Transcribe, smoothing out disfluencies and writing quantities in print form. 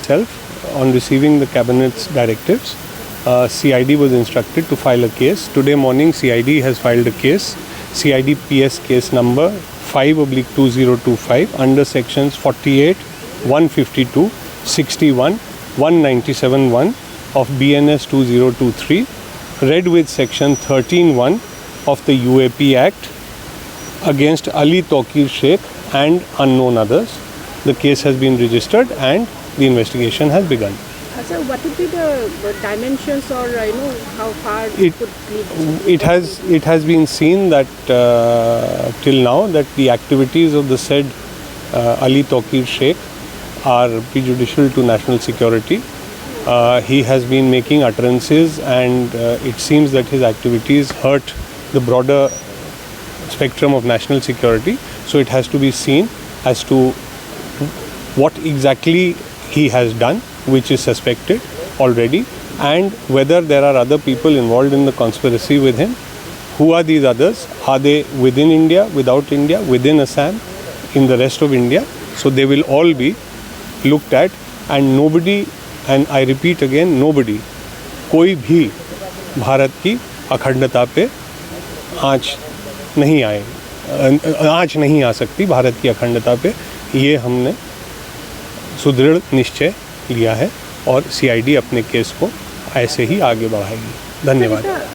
itself, on receiving the Cabinet's directives, CID was instructed to file a case. Today morning, CID has filed a case, CID PS case number 5/2025 under sections 48, 152, 61, 197(1) of BNS 2023, read with section 13(1) of the UAP Act against Ali Tawqir Sheikh and unknown others. The case has been registered and the investigation has begun. Sir, what would be the dimensions or how far It could lead? It has been seen that till now that the activities of the said Ali Tawqir Sheikh are prejudicial to national security. He has been making utterances and it seems that his activities hurt the broader spectrum of national security. So it has to be seen as to what exactly he has done, which is suspected already, and whether there are other people involved in the conspiracy with him. Who are these others? Are they within India, without India, within Assam, in the rest of India? So they will all be looked at, and nobody, and I repeat again, nobody, कोई भी भारत की अखंडता पे आँच नहीं आ सकती भारत की अखंडता पे। ये हमने सुदृढ़ निश्चय लिया है और CID अपने केस को ऐसे ही आगे बढ़ाएगी। धन्यवाद।